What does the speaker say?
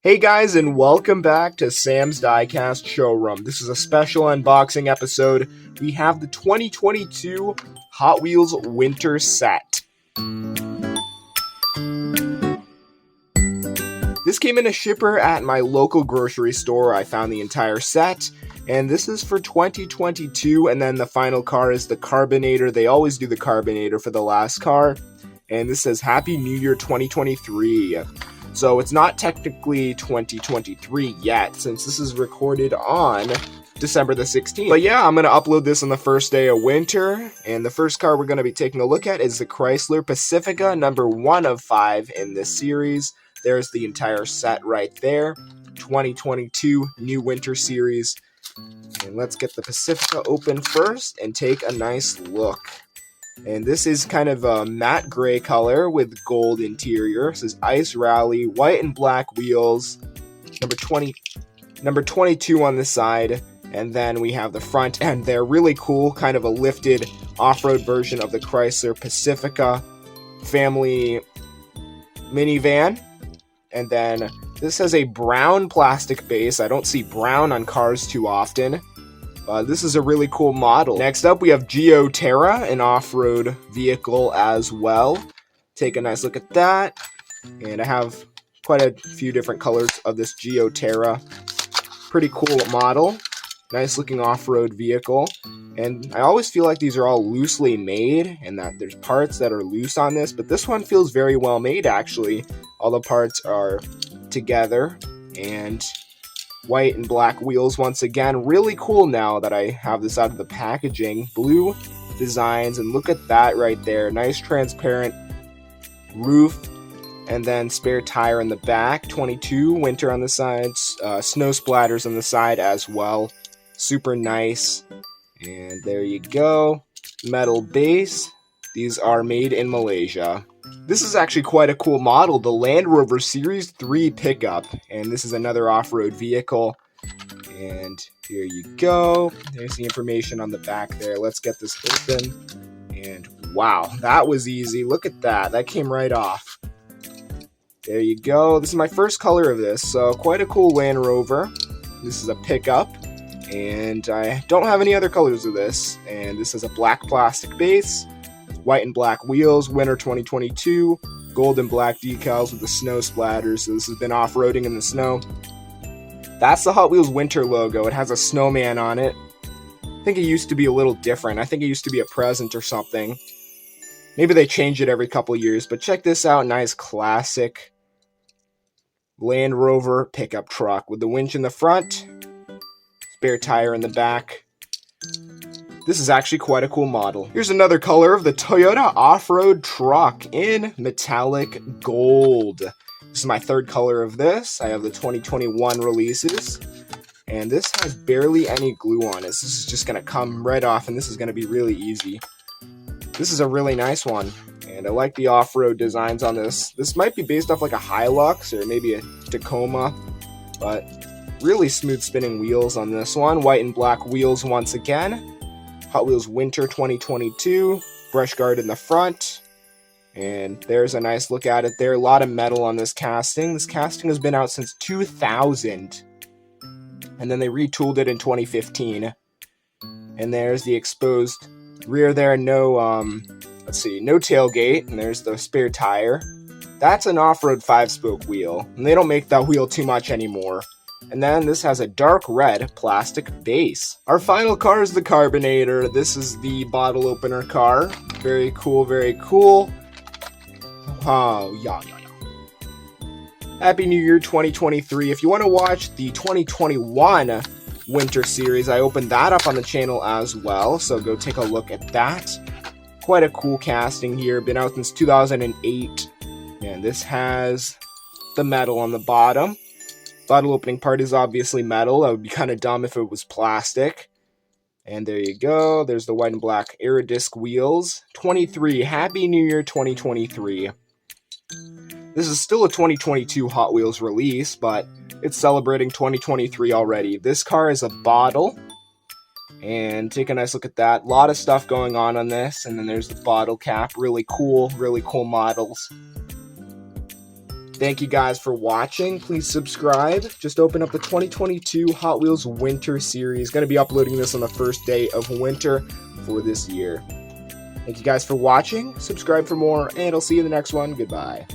Hey guys, and welcome back to Sam's Diecast Showroom. This is a special unboxing episode. We have the 2022 Hot Wheels Winter Set. This came in a shipper at my local grocery store. I found the entire set, and this is for 2022, and then the final car is the Carbonator. They always do the Carbonator for the last car, and this says Happy New Year 2023. So it's not technically 2023 yet, since this is recorded on December the 16th. But yeah, I'm going to upload this on the first day of winter, and the first car we're going to be taking a look at is the Chrysler Pacifica, number 1 of 5 in this series. There's the entire set right there, 2022 New Winter Series. And let's get the Pacifica open first and take a nice look. And this is kind of a matte gray color with gold interior. This is Ice Rally, white and black wheels, number 22 on the side, and then we have the front end there. Really cool, kind of a lifted off-road version of the Chrysler Pacifica family minivan. And then this has a brown plastic base. I don't see brown on cars too often. This is a really cool model. Next up, we have Geoterra, an off-road vehicle as well. Take a nice look at that. And I have quite a few different colors of this Geoterra. Pretty cool model. Nice looking off-road vehicle. And I always feel like these are all loosely made and that there's parts that are loose on this, but this one feels very well made actually. All the parts are together, and white and black wheels once again. Really cool now that I have this out of the packaging. Blue designs, and look at that right there. Nice transparent roof, and then spare tire in the back. 22 winter on the sides, snow splatters on the side as well. Super nice. And there you go. Metal base. These are made in Malaysia. This is actually quite a cool model, the Land Rover Series 3 pickup, and this is another off-road vehicle. And here you go. There's the information on the back there. Let's get this open. And wow, that was easy. Look at that. That came right off. There you go. This is my first color of this, so quite a cool Land Rover. This is a pickup, and I don't have any other colors of this. And this is a black plastic base. White and black wheels, winter 2022, gold and black decals with the snow splatters, so this has been off-roading in the snow. That's the Hot Wheels winter logo. It has a snowman on it. I think it used to be a little different. I think it used to be a present or something. Maybe they change it every couple years, but check this out. Nice classic Land Rover pickup truck with the winch in the front, spare tire in the back. This is actually quite a cool model. Here's another color of the Toyota off-road truck in metallic gold. This is my third color of this. I have the 2021 releases, and this has barely any glue on it. This is just going to come right off, and this is going to be really easy. This is a really nice one, and I like the off-road designs on this. This might be based off like a Hilux or maybe a Tacoma, but really smooth spinning wheels on this one. White and black wheels once again. Hot Wheels Winter 2022, brush guard in the front, and there's a nice look at it there. A lot of metal on this casting. This casting has been out since 2000, and then they retooled it in 2015. And there's the exposed rear there. No, no tailgate, and there's the spare tire. That's an off-road 5-spoke wheel, and they don't make that wheel too much anymore. And then this has a dark red plastic base. Our final car is the Carbonator. This is the bottle opener car. Very cool, very cool. Oh, yeah. Happy New Year 2023. If you want to watch the 2021 Winter Series, I opened that up on the channel as well, so go take a look at that. Quite a cool casting here. Been out since 2008. And this has the metal on the bottom. Bottle opening part is obviously metal. That would be kind of dumb if it was plastic. And there you go. There's the white and black Aerodisc wheels. 23. Happy New Year 2023. This is still a 2022 Hot Wheels release, but it's celebrating 2023 already. This car is a bottle. And take a nice look at that. A lot of stuff going on this. And then there's the bottle cap. Really cool models. Thank you guys for watching. Please subscribe. Just open up the 2022 Hot Wheels Winter Series. Going to be uploading this on the first day of winter for this year. Thank you guys for watching. Subscribe for more, and I'll see you in the next one. Goodbye.